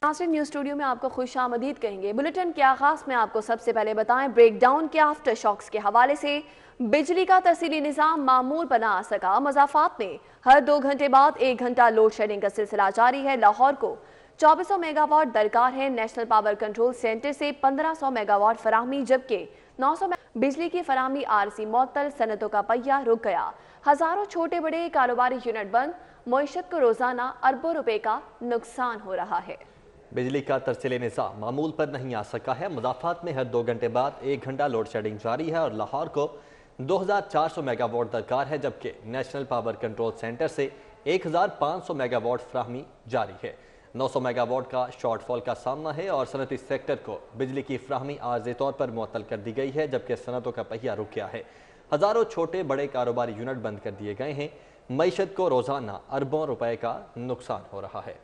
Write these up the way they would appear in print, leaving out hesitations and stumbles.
नाज़रीन, news studio में आपको खुशामदीद कहेंगे। बुलेटिन के आगाज़ में आपको सबसे पहले बताएं ब्रेकडाउन के आफ्टर शॉक्स के हवाले से बिजली का तरसीली निज़ाम मामूल पर न आ सका। मज़ाफ़ात में हर 2 घंटे बाद 1 घंटा लोड शेडिंग का सिलसिला जारी है। लाहौर को 2400 मेगावाट दरकार है। नेशनल पावर कंट्रोल सेंटर से 1500 मेगावाट फराहमी, जबकि 900 बिजली की फराहमी आरसी मअतल। सनतों का पहिया रुक गया। हजारों छोटे बड़े कारोबारी यूनिट बंद। मईशत को रोजाना अरबों रुपए का नुकसान हो रहा है। बिजली का तरसीली निज़ाम मामूल पर नहीं आ सका है। मज़ाफ़ात में हर 2 घंटे बाद 1 घंटा लोड शेडिंग जारी है और लाहौर को 2400 मेगावाट दरकार है, जबकि नेशनल पावर कंट्रोल सेंटर से 1500 मेगावाट फराहमी जारी है। 900 मेगावाट का शॉर्टफॉल का सामना है और सनती सेक्टर को बिजली की फराहमी आर्जी तौर पर मुअत्तल कर दी गई है, जबकि सनतों का पहिया रुक गया है। हज़ारों छोटे बड़े कारोबारी यूनिट बंद कर दिए गए हैं। मईशत को रोज़ाना अरबों रुपए का नुकसान हो रहा है।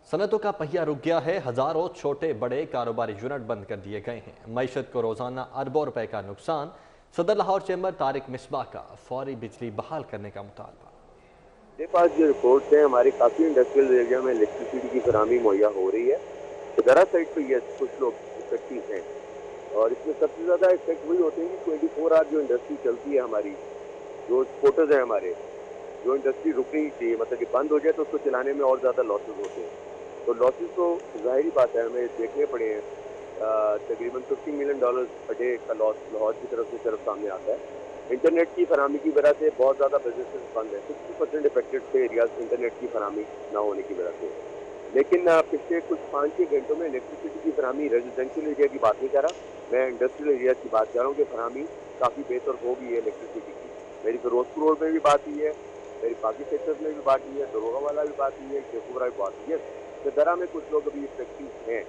सनतों का पहिया रुक गया है। हजारों छोटे बड़े कारोबारी यूनिट बंद कर दिए गए हैं। मईशत को रोजाना अरबों रुपए का नुकसान। सदर लाहौर चैम्बर तारिक मिसबाह का फौरी बिजली बहाल करने का मुतालबा। मेरे पास जो रिपोर्ट्स हैं, हमारी काफ़ी इंडस्ट्रियल एरिया में इलेक्ट्रिसिटी की फराहमी मुहैया हो रही है। दरा साइड पर ये कुछ लोग इफेक्टिव हैं और इसमें सबसे ज़्यादा इफेक्ट वही होते हैं कि 24 आवर जो इंडस्ट्री चलती है हमारी, जो एक्सपोर्टर्स हैं हमारे, जो इंडस्ट्री रुकनी चाहिए, मतलब कि बंद हो जाए तो उसको चलाने में और ज़्यादा लॉसेज होते हैं। तो लॉसेस तो ज़ाहिरी बात है, हमें देखने पड़े हैं। तकरीबन $50 मिलियन पर डे का लॉस लाहौर की तरफ से सिर्फ सामने आता है। इंटरनेट की फराहमी की वजह से बहुत ज़्यादा बिजनेस बंद है। 60% इफेक्टेड थे एरियाज इंटरनेट की फराहमी ना होने की वजह से। लेकिन पिछले कुछ 5-6 घंटों में इलेक्ट्रिसिटी की फराहमी, रेजिडेंशियल एरिया की बात नहीं कर रहा, मैं इंडस्ट्रियल एरिया की बात कर रहा हूँ कि फराहमी काफ़ी बेहतर हो गई है इलेक्ट्रिसिटी की। मेरी फिरोजपुर रोड में भी बात हुई है, मेरी बाकी सेक्टर्स में भी बात हुई है, दरोगा वाला भी बात हुई है, शेखुपुरा भी बात हुई है। दरा में कुछ लोग अभी इफेक्टिव हैं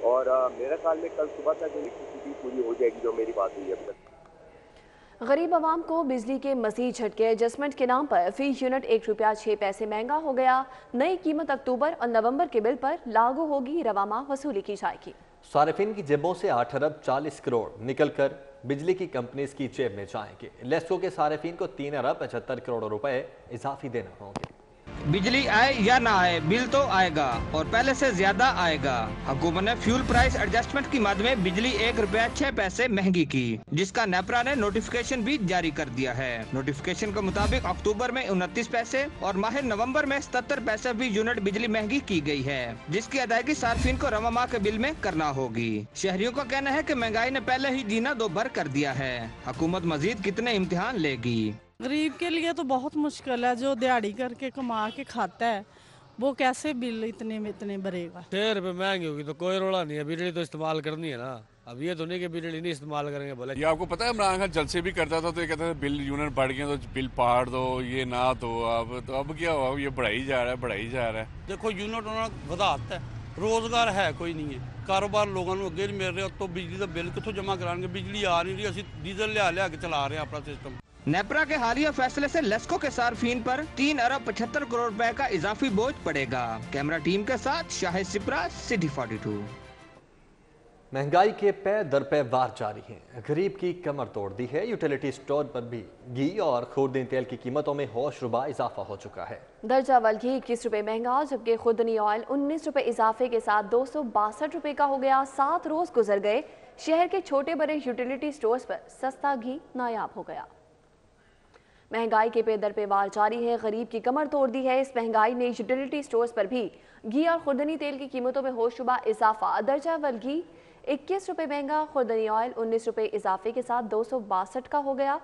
और मेरा ख्याल में कल सुबह तक इलेक्ट्रिसिटी पूरी हो जाएगी, जो मेरी बात हुई है अभी तक। गरीब आवाम को बिजली के मजीद झटके। एडजस्टमेंट के नाम पर फी यूनिट ₹1.06 महंगा हो गया। नई कीमत अक्टूबर और नवंबर के बिल पर लागू होगी। रवामा वसूली की जाएगी। सारिफिन की जेबों से 8 अरब 40 करोड़ निकल कर बिजली की कंपनीज की जेब में जाएंगे। लेस्को के सारिफिन को 3 अरब 75 करोड़ रुपए इजाफी देना होंगे। बिजली आए या ना आए, बिल तो आएगा और पहले से ज्यादा आएगा। हुकूमत ने फ्यूल प्राइस एडजस्टमेंट की मद में बिजली ₹1.06 महंगी की, जिसका नेपरा ने नोटिफिकेशन भी जारी कर दिया है। नोटिफिकेशन के मुताबिक अक्टूबर में 29 पैसे और माह नवंबर में 77 पैसे भी यूनिट बिजली महंगी की गई है, जिसकी अदायगी सार्फिन को रवा माह के बिल में करना होगी। शहरियों का कहना है कि महंगाई ने पहले ही जीना दो भर कर दिया है। हुकूमत मजीद कितने इम्तिहान लेगी। गरीब के लिए तो बहुत मुश्किल है। जो दिहाड़ी करके कमा के खाता है वो कैसे बिल इतने में इतने भरेगा। 6 रुपए महंगी होगी तो कोई रोड़ा नहीं है। बिजली तो इस्तेमाल करनी है ना। अब ये तो नहीं कि बिजली नहीं इस्तेमाल करेंगे बोले। ये आपको पता है इमरान खान जलसे भी करता था तो ये कहता था बिल यूनिट बढ़ गए तो बिल पहाड़ दो, ये ना दो। अब क्या हुआ, ये बढ़ाई जा रहा है, बढ़ाई जा रहा है। देखो यूनिट उन्होंने वधाता है, रोजगार है कोई नहीं है, कारोबार लोगों को अगे नहीं मिल रहा, तो बिजली का बिल कितों जमा कराएंगे। बिजली आ नहीं रही, असि डीजल लिया के चला रहे हैं अपना सिस्टम। नेपरा के हालिया फैसले से लेस्को के सार्फिन पर 3 अरब 75 करोड़ रुपए का इजाफी बोझ पड़ेगा। कैमरा टीम के साथ शाहिद सिप्रा, सिटी 42। महंगाई के पे दर पे वार जारी हैं। गरीब की कमर तोड़ दी है। यूटिलिटी स्टोर पर भी घी और खुर्दनी तेल की कीमतों में होशरुबा इजाफा हो चुका है। दर्जा अव्वल घी 21 रुपए महंगा, जबकि खुर्दनी ऑयल 19 रुपए इजाफे के साथ 262 रुपए का हो गया। 7 रोज गुजर गए, शहर के छोटे बड़े यूटिलिटी स्टोर्स पर सस्ता घी नायाब हो गया। महंगाई के पे दर पे वार जारी है। गरीब की कमर तोड़ दी है। इस महंगाई ने यूटिलिटी स्टोर्स पर भी घी और खुर्दनी तेल की कीमतों में होशरुबा इजाफा। दर्जा अव्वल घी 21 रुपए महंगा, खुर्दनी ऑयल 19 रुपए इजाफे के साथ 262 का हो गया।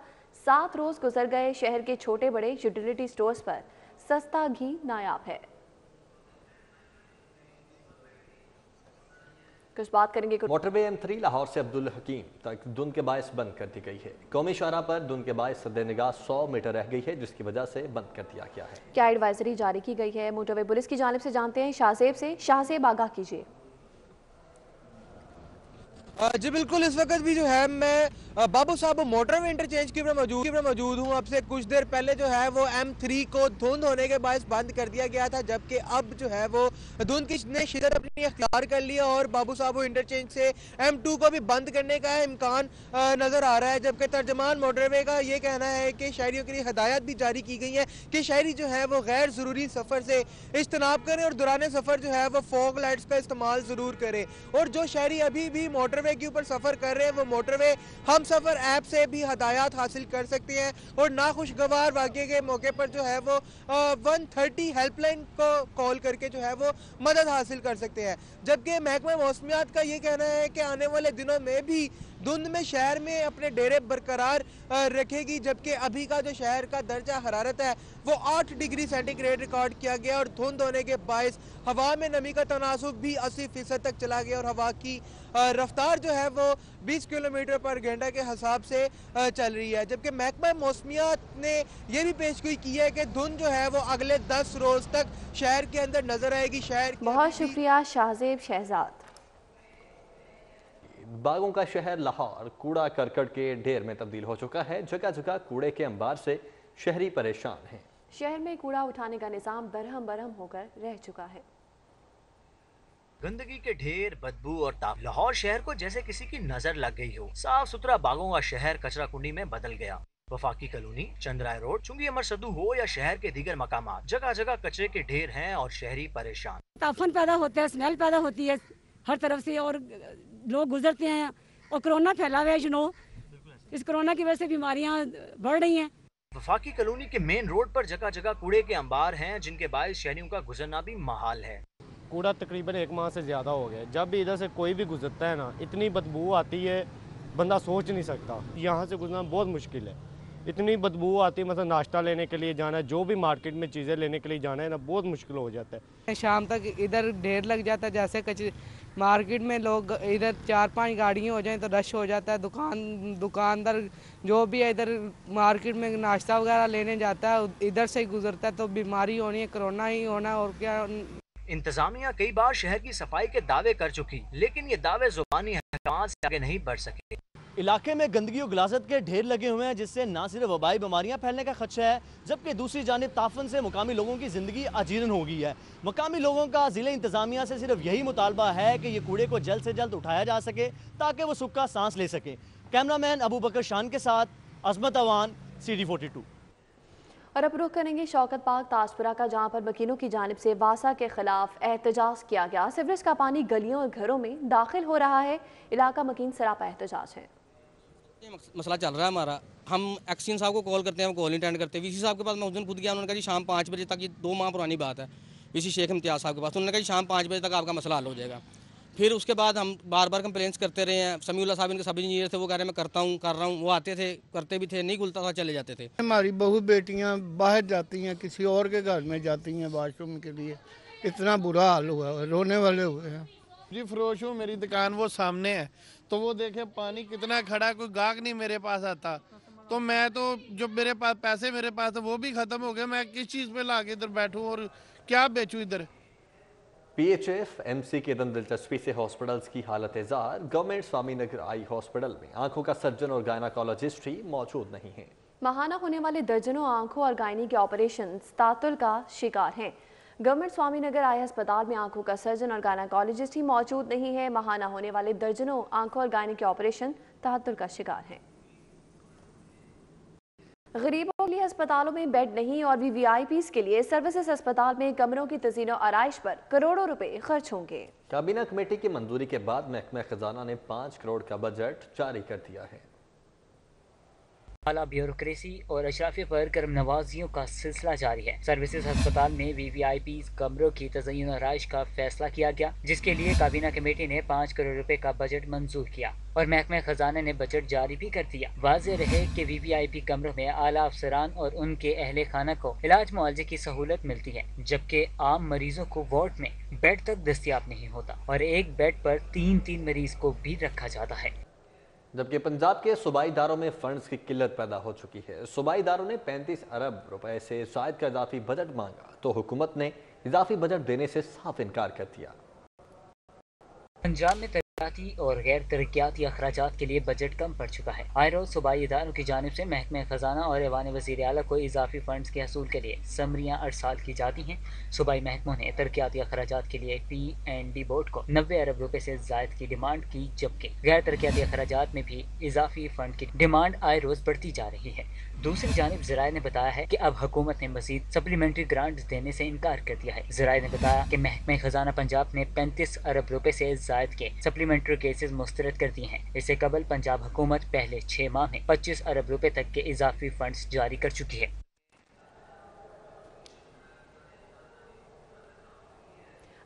7 रोज गुजर गए, शहर के छोटे बड़े यूटिलिटी स्टोर्स पर सस्ता घी नायाब है। कुछ बात करेंगे। मोटरवे M3 लाहौर से अब्दुल हकीम तक धुंध के बायस बंद कर दी गई है। कौमी शाहराह पर धुंध के बायस सद्दे निगाह 100 मीटर रह गई है, जिसकी वजह से बंद कर दिया गया है। क्या एडवाइजरी जारी की गई है मोटरवे पुलिस की जानिब से, जानते हैं शाहजेब से। शाहजेब, आगाह कीजिए। जी बिल्कुल, इस वक्त भी जो है मैं बाबू साहब मोटरवे इंटरचेंज के ऊपर मौजूद हूँ। अब से कुछ देर पहले जो है वो M3 को धुंध होने के बायस बंद कर दिया गया था, जबकि अब जो है वो धुंध की ने शिदत अपनी अख्तियार कर लिया और बाबू साहब इंटरचेंज से M2 को भी बंद करने का इम्कान नज़र आ रहा है। जबकि तर्जमान मोटरवे का ये कहना है कि शहरियों के लिए हदायत भी जारी की गई है कि शहरी जो है वो गैर ज़रूरी सफ़र से इज्तनाब करें और दौरान सफ़र जो है वो फॉग लाइट्स का इस्तेमाल ज़रूर करें। और जो शहरी अभी भी मोटरवे के ऊपर सफर कर रहे हैं वो मोटरवे हम सफर ऐप से भी हदायत हासिल कर सकते हैं और नाखुशगवार वाक़े के मौके पर जो है वो 130 हेल्पलाइन को कॉल करके जो है वो मदद हासिल कर सकते हैं। जबकि महकमा मौसमियात का ये कहना है कि आने वाले दिनों में भी धुंध में शहर में अपने डेरे बरकरार रखेगी, जबकि अभी का जो शहर का दर्जा हरारत है वो 8 डिग्री सेंटीग्रेड रिकॉर्ड किया गया और धुंध होने के बायस हवा में नमी का तनासुब भी 80% तक चला गया और हवा की रफ्तार जो है वो 20 किलोमीटर पर घंटा के हिसाब से चल रही है। जबकि महकमा मौसमियात ने यह भी पेशगोई की है कि धुंध जो है वो अगले 10 रोज तक शहर के अंदर नजर आएगी। शहर बहुत शुक्रिया शाहजेब शहजाद। बागों का शहर लाहौर कूड़ा करकट के ढेर में तब्दील हो चुका है। जगह जगह कूड़े के अंबार से शहरी परेशान हैं। शहर में कूड़ा उठाने का निजाम दरहम बरहम होकर रह चुका है। गंदगी के ढेर, बदबू और ताप लाहौर शहर को जैसे किसी की नजर लग गई हो। साफ सुथरा बागों का शहर कचरा कुंडी में बदल गया। वफाकी कॉलोनी, चंद्राय रोड, चुंगी अमर सदू हो या शहर के दीगर मकामात, जगह जगह कचरे के ढेर हैं और शहरी परेशान। तापन पैदा होता है, स्मेल पैदा होती है हर तरफ से और लोग गुजरते हैं और कोरोना फैला हुआ है। इस कोरोना की वजह से बीमारियां बढ़ रही हैं। वफाकी कॉलोनी के मेन रोड पर जगह जगह कूड़े के अंबार हैं, जिनके बायस शहरियों का गुजरना भी महाल है। कूड़ा तकरीबन 1 माह से ज़्यादा हो गया। जब भी इधर से कोई भी गुजरता है ना, इतनी बदबू आती है, बंदा सोच नहीं सकता। यहाँ से गुजरना बहुत मुश्किल है, इतनी बदबू आती है। मतलब नाश्ता लेने के लिए जाना है, जो भी मार्केट में चीज़ें लेने के लिए जाना है ना, बहुत मुश्किल हो जाता है। शाम तक इधर ढेर लग जाता है, जैसे कचरे मार्केट में लोग इधर 4-5 गाड़ियाँ हो जाएं तो रश हो जाता है। दुकानदार जो भी है इधर मार्केट में नाश्ता वगैरह लेने जाता है, इधर से ही गुजरता है तो बीमारी होनी है, कोरोना ही होना और क्या। इंतजामिया कई बार शहर की सफाई के दावे कर चुकी, लेकिन ये दावे जुबानी अहकाम से आगे नहीं बढ़ सके। इलाके में गंदगी और गिलाजत के ढेर लगे हुए हैं, जिससे ना सिर्फ वबाई बीमारियां फैलने का खदशा है, जबकि दूसरी जानिब ताफन से मुकामी लोगों की जिंदगी अजीरन हो गई है। मुकामी लोगों का जिले इंतजामिया से सिर्फ यही मुतालबा है कि ये कूड़े को जल्द से जल्द उठाया जा सके ताकि वो सुख का सांस ले सके। कैमरामैन अबू बकर शान के साथ अजमत अवान, CD42। और अब रुख करेंगे शौकत पार्क ताजपुरा का, जहां पर वकीलों की जानिब से वासा के खिलाफ एहतजाज किया गया। सीवरेज का पानी गलियों और घरों में दाखिल हो रहा है। इलाका मकीन सरापा एहतजाज है। ये मसला चल रहा है हमारा। हम एक्शन साहब को कॉल करते हैं, हम कॉल नहीं अटेंड करते। VC साहब के पास मैं उस दिन खुद गया, उन्होंने कहा जी शाम 5 बजे तक, ये 2 माह पुरानी बात है। VC शेख इम्तियाज़ साहब के पास, उन्होंने कहा जी शाम 5 बजे तक आपका मसला हल हो जाएगा। फिर उसके बाद हम बार बार कंप्लेंट्स करते रहे हैं। समीउल्लाह साहब इनके सब इंजीनियर थे, वो कह रहे हैं मैं करता हूँ, कर रहा हूँ। वो आते थे, करते भी थे, नहीं खुलता था, चले जाते थे। हमारी बहू बेटियाँ बाहर जाती हैं, किसी और के घर में जाती हैं वॉशरूम के लिए। इतना बुरा हाल हुआ है, रोने वाले हुए हैं जी। फरोश हूँ, मेरी दुकान वो सामने है, तो वो देखे पानी कितना खड़ा, कोई गाहक नहीं मेरे पास आता। तो मैं तो जो मेरे पास पैसे मेरे पास वो भी खत्म हो गए। मैं किस चीज़ पे ला के इधर बैठूँ और क्या बेचूँ इधर। PHF MC के दम दिलचस्पी से हॉस्पिटल्स की हालत इज़ार। गवर्नमेंट स्वामीनगर आई हॉस्पिटल में आंखों का सर्जन और गायनाकोलॉजिस्ट ही मौजूद नहीं है। माहाना होने वाले दर्जनों आंखों और गायनी के ऑपरेशन तातुल का शिकार हैं। गवर्नमेंट स्वामीनगर आई अस्पताल में आंखों का सर्जन और गायनाकोलॉजिस्ट ही मौजूद नहीं है। माहाना होने वाले दर्जनों आंखों और गायनी के ऑपरेशन तातुल का शिकार हैं। गरीबों के लिए अस्पतालों में बेड नहीं और VVIPs के लिए सर्विसेज अस्पताल में कमरों की तज़ीन और आराइश पर करोड़ों रुपए खर्च होंगे। काबीना कमेटी की मंजूरी के बाद महकमा खजाना ने 5 करोड़ का बजट जारी कर दिया है। आला ब्यूरोक्रेसी और अशराफिया पर करम नवाजियों का सिलसिला जारी है। सर्विसेज अस्पताल में VVIPs कमरों की तज़य्युन और आराइश का फैसला किया गया, जिसके लिए काबीना कमेटी ने 5 करोड़ रुपए का बजट मंजूर किया और महकमा खजाना ने बजट जारी भी कर दिया। वाज़ेह रहे कि VVIP कमरों में आला अफसरान और उनके अहले खाना को इलाज मुआवजे की सहूलत मिलती है, जबकि आम मरीजों को वार्ड में बेड तक दस्तियाब नहीं होता और एक बेड पर 3-3 मरीज को भी रखा जाता है। जबकि पंजाब के सूबाई इदारों में फंड्स की किल्लत पैदा हो चुकी है। सूबाई इदारों ने 35 अरब रुपए से शायद का इजाफी बजट मांगा तो हुकूमत ने इजाफी बजट देने से साफ इनकार कर दिया। पंजाब में तरक्याती और गैर तरक्याती अखराजात के लिए बजट कम पड़ चुका है। आए रोज सूबाई इदारों की जानिब से महकमे खजाना और ऐवान वज़ीर आला को इजाफी फंड्स के हसूल के लिए समरियाँ अरसाल की जाती हैं। सूबाई महकमों ने तरक्याती अखराजात के लिए PND बोर्ड को 90 अरब रुपए से जायद की डिमांड की, जबकि गैर तरक्याती अखराजात में भी इजाफी फंड की डिमांड आए रोज बढ़ती जा रही है। दूसरी जानिब ज़राए ने बताया है कि अब हुकूमत ने मजीद सप्लीमेंट्री ग्रांट देने से इनकार कर दिया है। ज़राए ने बताया कि महकमे खजाना पंजाब ने 35 अरब रुपए से जायद के सप्लीमेंट्री केसेस मुस्तरद कर दिए हैं। इससे कबल पंजाब हुकूमत पहले 6 माह में 25 अरब रुपए तक के इजाफी फंड्स जारी कर चुकी है।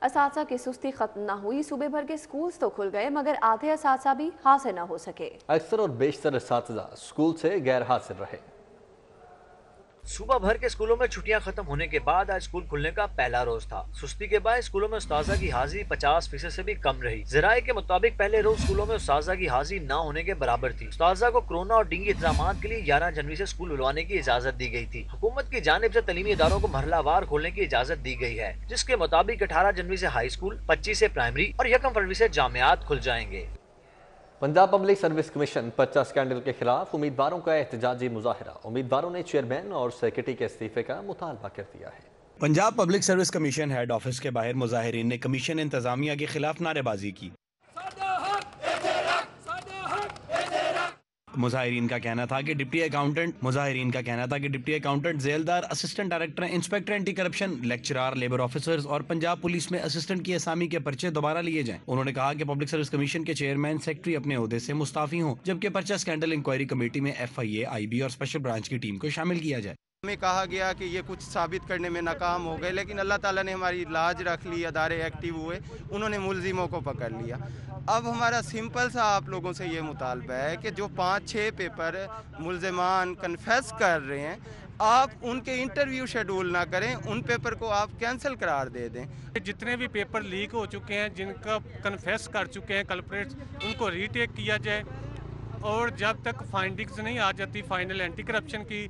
असातिज़ा की सुस्ती खत्म न हुई। सूबे भर के स्कूल्स तो खुल गए मगर आधे असातिज़ा भी हासिल न हो सके। अक्सर और बेशतर असातिज़ा स्कूल से गैर हासिल रहे। सूबा भर के स्कूलों में छुट्टियां खत्म होने के बाद आज स्कूल खुलने का पहला रोज था। सुस्ती के बाद स्कूलों में उस्ताजा की हाजिरी 50% से भी कम रही। ज़राए के मुताबिक पहले रोज स्कूलों में उस्ताजा की हाजिरी न होने के बराबर थी। उस्ताजा को कोरोना और डेंगू इंतजाम के लिए 11 जनवरी से स्कूल खुलवाने की इजाजत दी गई थी। हुकूमत की जानिब से तलीमी इदारों को मरहलावार खोलने की इजाजत दी गई है, जिसके मुताबिक 18 जनवरी से हाई स्कूल, 25 से प्राइमरी और 1 फरवरी से जामियात खुल जाएंगे। Punjab public service commission 50 scandal के खिलाफ उम्मीदवारों का एहतजाजी मुजाहरा। उम्मीदवारों ने चेयरमैन और सेक्रेटरी के इस्तीफे का मुतालबा कर दिया है। Punjab public service commission head office के बाहर मुजाहिरीन ने कमीशन इंतजामिया के खिलाफ नारेबाजी की। मुजाहिरीन का कहना था कि डिप्टी अकाउंटेंट, जेलदार, assistant director, inspector anti corruption, lecturer, labour officers और पंजाब पुलिस में असिस्टेंट की असामी के पर्चे दोबारा लिए जाएं। उन्होंने कहा कि पब्लिक सर्विस कमीशन के चेयरमैन, सेक्रेटरी अपने ओहदे से मुस्ताफी हों, जबकि पर्चा स्कैंडल इंक्वायरी कमेटी में FIA, IB और स्पेशल ब्रांच की टीम को शामिल किया जाए। हमें कहा गया कि ये कुछ साबित करने में नाकाम हो गए, लेकिन अल्लाह ताला ने हमारी लाज रख ली, अदारे एक्टिव हुए, उन्होंने मुलजिमों को पकड़ लिया। अब हमारा सिंपल सा आप लोगों से ये मुतालबा है कि जो 5-6 पेपर मुलजिमान कन्फेस कर रहे हैं, आप उनके इंटरव्यू शेड्यूल ना करें, उन पेपर को आप कैंसिल करार दे दें। जितने भी पेपर लीक हो चुके हैं, जिनका कन्फेस कर चुके हैं कल्प्रेट्स, उनको रीटेक किया जाए और जब तक फाइंडिंग्स नहीं आ जाती फाइनल एंटी करप्शन की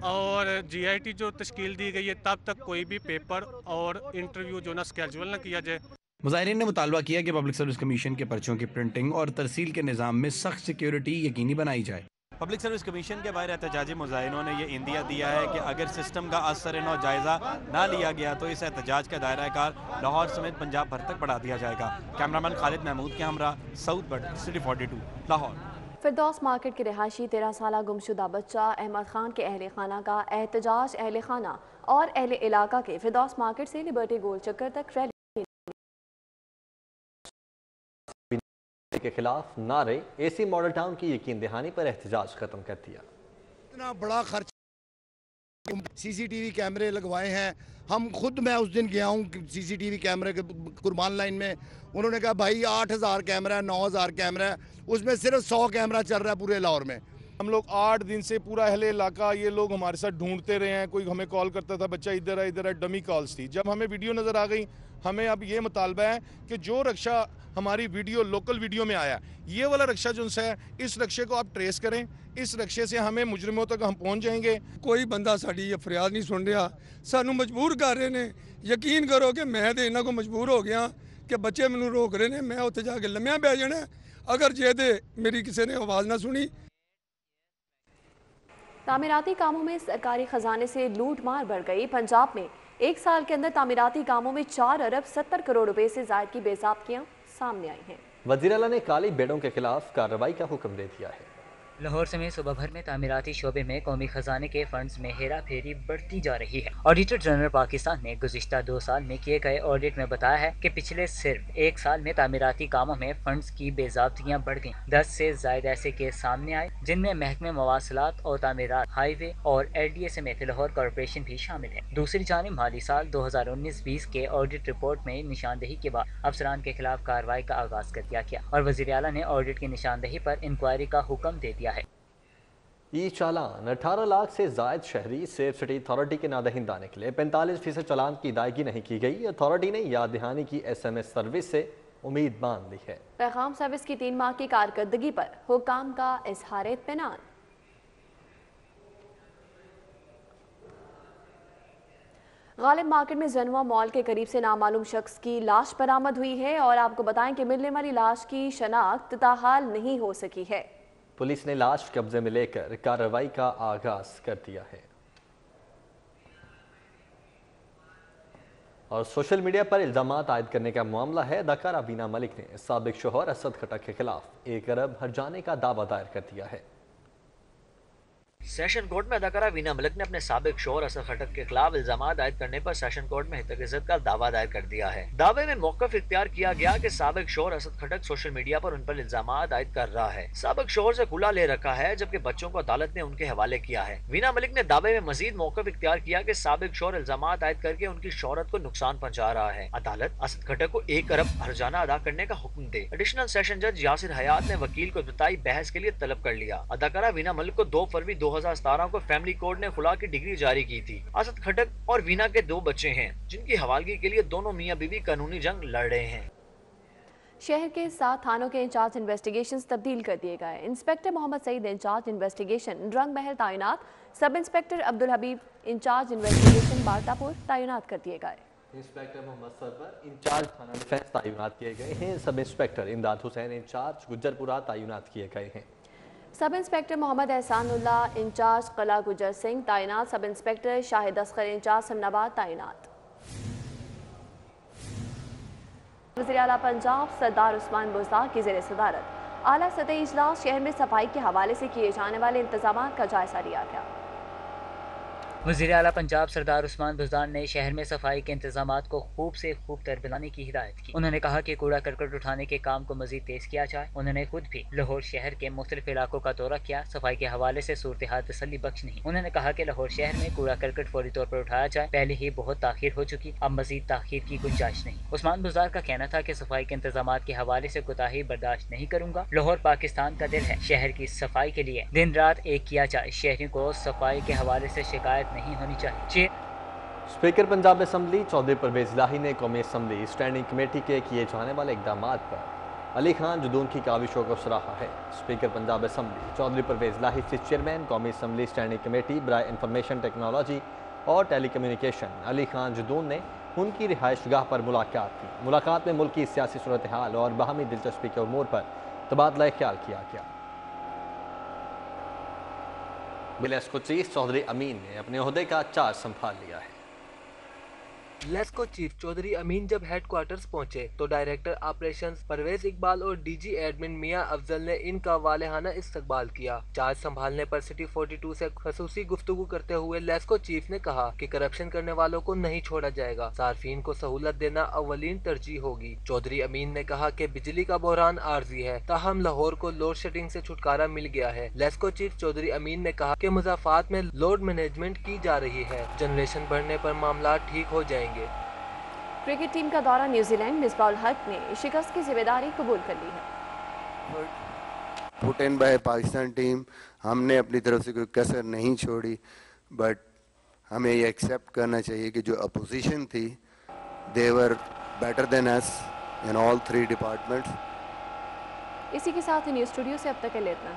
और GIT जो तश्कील दी गई है, तब तक कोई भी पेपर और इंटरव्यू जो ना स्केड्यूल ना किया जाए। मुजाहिरीन ने मुतालबा किया कि पब्लिक सर्विस कमीशन के पर्चों की प्रिंटिंग और तरसील के निज़ाम में सख्त सिक्योरिटी यकीनी बनाई जाए। पब्लिक सर्विस कमीशन के बाहर एहतजाजी मुजाहिरों ने यह इंदिया दिया है कि अगर सिस्टम का असर नौ जायजा ना लिया गया तो इस एहतजाज का दायरा कार लाहौर समेत पंजाब भर तक बढ़ा दिया जाएगा। कैमरामैन खालिद महमूद के हमरा, साउथ बर्ड, सिटी 42, लाहौर। फिरदौस मार्केट के रिहायशी 13 साला गुमशुदा बच्चा अहमद खान के अहले खाना का एहतजाज अहले खाना और अहले इलाका के फिरदौस मार्केट से लिबर्टी गोल चक्कर तक रैली के खिलाफ नारे AC मॉडल टाउन की यकीन दहानी पर एहतजाज खत्म कर दिया। इतना बड़ा खर्च, CCTV कैमरे लगवाए हैं, हम खुद, मैं उस दिन गया हूँ CCTV कैमरे के कुर्बान लाइन में, उन्होंने कहा भाई 8000 कैमरा है, 9000 कैमरा है, उसमें सिर्फ 100 कैमरा चल रहा है पूरे लाहौर में। हम लोग 8 दिन से पूरा अहले इलाका ये लोग हमारे साथ ढूंढते रहे हैं, कोई हमें कॉल करता था बच्चा इधर है, डमी कॉल्स थी। जब हमें वीडियो नज़र आ गई, हमें अब ये मुतालबा है कि जो रक्षा हमारी वीडियो लोकल वीडियो में आया, ये वाला रक्षा जो है, इस रक्षे को आप ट्रेस करें, इस रक्षे से हमें मुजरिमों तक हम पहुंच जाएंगे। कोई बंदा साड़ी ये फरियाद नहीं सुन रहा, सानू मजबूर कर रहे ने। यकीन करो कि मैं तो इन्हों को मजबूर हो गया कि बच्चे मैनू रोक रहे ने, मैं उत्थे जाके लम्मिया पै जाना अगर जे ते मेरी किसी ने आवाज़ ना सुनी। तामीराती कामों में सरकारी खजाने से लूट मार बढ़ गई। पंजाब में एक साल के अंदर तामीराती कामों में 4 अरब 70 करोड़ रुपए से जायद की बेज़ाब्तियां सामने आई हैं। वज़ीर आला ने काली बेड़ों के खिलाफ कार्रवाई का हुक्म दे दिया है। लाहौर समेत सूबा भर में तामीराती शोबे में कौमी खजाने के फंड्स में हेरा फेरी बढ़ती जा रही है। ऑडिटर जनरल पाकिस्तान ने गुज़िश्ता 2 साल में किए गए ऑडिट में बताया है कि पिछले सिर्फ 1 साल में तामीराती कामों में फंड्स की बेज़ाब्तियां बढ़ गईं। 10 से ज़ायद ऐसे केस सामने आए जिनमें महकमे मवासलात और तामीरात, हाईवे और LDA समेत लाहौर कॉरपोरेशन भी शामिल है। दूसरी जानिब माली साल 2019-20 के ऑडिट रिपोर्ट में निशानदेही के बाद अफसरान के खिलाफ कार्रवाई का आगाज कर दिया गया और वज़ीर आला ने ऑडिट की निशानदेही पर इंक्वायरी का हुक्म दे दिया है। चालान 18 लाख से जायद शहरी सेफ सिटी अथॉरिटी के नादहिंदा निकले। 45% चालान की अदायगी नहीं की गई। अथॉरिटी ने याद दहानी की SMS सर्विस से उम्मीद बांध ली है। पैगाम सर्विस की 3 माह की कारकर्दगी पर हुकाम का इजहार इत्मीनान। गालिब मार्केट में जनुआ मॉल के करीब से नामालूम शख्स की लाश बरामद हुई है और आपको बताएं कि मिलने वाली लाश की शनाख्त ताहाल नहीं हो सकी है। पुलिस ने लाश कब्जे में लेकर कार्रवाई का आगाज कर दिया है। और सोशल मीडिया पर इल्जामात आयद करने का मामला है। अदाकारा वीना मलिक ने साबिक शोहर असद खटक के खिलाफ 1 अरब हर्जाने का दावा दायर कर दिया है। सेशन कोर्ट में अदाकारा वीना मलिक ने अपने साबिक शोहर असद खटक के खिलाफ इल्जामात आयद करने पर सेशन कोर्ट में हितक इज्जत का दावा दायर कर दिया है। दावे में मौकफ इख्तियार किया गया कि साबिक शोहर असद खटक सोशल मीडिया पर उन पर इल्जामात आयद कर रहा है। साबिक शोहर से खुला ले रखा है जबकि बच्चों को अदालत ने उनके हवाले किया है। वीना मलिक ने दावे में मजीद मौकफ इख्तियार किया कि साबिक शोहर इल्जामात आयद करके उनकी शोहरत को नुकसान पहुँचा रहा है। अदालत असद खटक को 1 अरब हर्जाना अदा करने का हुक्म दे। एडिशनल सेशन जज यासिर हयात ने वकील को बताई बहस के लिए तलब कर लिया। अदाकारा वीना मलिक को 2 फरवरी 2017 को फैमिली कोर्ट ने खुला की डिग्री जारी की थी। असद खटक और वीना के 2 बच्चे हैं जिनकी हवालगी के लिए दोनों मियां बीवी कानूनी जंग लड़ रहे हैं। शहर के 7 थानों के इंचार्ज इन्वेस्टिगेशन तब्दील कर दिए गए। Inspector Mohammad Saeed incharge investigation Rang Mahal तैनात, sub inspector Abdul Habib incharge investigation Baratapur तैनात कर दिए गए। इंस्पेक्टर मोहम्मद सरवर इंचार्ज थाना डिफेंस तैनात किए गए हैं। सब इंस्पेक्टर इमदाद हुसैन इंचार्ज गुज्जरपुरा तैनात किए गए हैं। Sub inspector Mohammad Ehsanullah in charge कला गुजर सिंह तैनात। Sub inspector Shahid Asghar incharge Samanabad तैनात। वज़ीर आला पंजाब सरदार उस्मान बुज़दार की ज़ेर सदारत आला सतही इजलास शहर में सफाई के हवाले से किए जाने वाले इंतजाम का जायजा लिया गया। वज़ीर आला पंजाब सरदार उस्मान बुज़दार ने शहर में सफाई के इंतजामात को खूब से खूब तर बनाने की हिदायत की। उन्होंने कहा कि कूड़ा करकट उठाने के काम को मजीद तेज किया जाए। उन्होंने खुद भी लाहौर शहर के मुख्तलिफ इलाकों का दौरा किया। सफाई के हवाले से सूरत हाल तसल्ली बख्श नहीं। उन्होंने कहा कि लाहौर शहर में कूड़ा करकट फौरी तौर पर उठाया जाए। पहले ही बहुत ताखीर हो चुकी, अब मजीद ताखीर की गुंजाइश नहीं। उस्मान बुज़दार का कहना था कि सफाई के इंतजामात के हवाले से कोताही बर्दाश्त नहीं करूंगा। लाहौर पाकिस्तान का दिल है, शहर की सफाई के लिए दिन रात एक किया जाए। शहरियों को सफाई के हवाले से शिकायत नहीं होनी चाहिए। स्पीकर पंजाब असम्बली चौधरी परवेज इलाही ने कौमी असम्बली स्टैंडिंग कमेटी के किए जाने वाले इकदाम पर अली खान जुदून की काविशों को सराहा है। स्पीकर पंजाब असम्बली चौधरी परवेज इलाही से चेयरमैन कौमी असम्बली स्टैंडिंग कमेटी बराए इंफॉर्मेशन टेक्नोलॉजी और टेलीकम्युनिकेशन अली खान जुदून ने उनकी रिहाइशगाह पर मुलाकात की। मुलाकात में मुल्क की सियासी सूरत हाल और बाहमी दिलचस्पी के उमूर पर तबादला ख्याल किया गया। लेस्को चीफ चौधरी अमीन ने अपने ओहदे का चार्ज संभाल लिया है। लेस्को चीफ चौधरी अमीन जब हेडक्वार्टर्स पहुंचे तो डायरेक्टर ऑपरेशंस परवेज इकबाल और डीजी एडमिन मियां अफजल ने इनका वालेहाना इस्तकबाल किया। चार्ज संभालने पर सिटी 42 से खसूसी गुफ्तगू करते हुए लेस्को चीफ ने कहा कि करप्शन करने वालों को नहीं छोड़ा जाएगा, सार्फिन को सहूलत देना अव्वलीन तरजीह होगी। चौधरी अमीन ने कहा कि बिजली का बहरान आर्जी है, ताहम लाहौर को लोड शेडिंग से छुटकारा मिल गया है। लेस्को चीफ चौधरी अमीन ने कहा कि मुजाफात में लोड मैनेजमेंट की जा रही है, जनरेशन बढ़ने पर मामला ठीक हो जाएंगे। क्रिकेट टीम का दौरा न्यूजीलैंड, मिसबाह हक ने शिकस्त की जिम्मेदारी कबूल कर ली है। Put in by Pakistan team, हमने अपनी तरफ से कोई कसर नहीं छोड़ी, बट हमें ये एक्सेप्ट करना चाहिए कि जो अपोजिशन थी they were better than us in all 3 departments. इसी के साथ न्यूज़ स्टूडियो से अब तक के लिए इतना।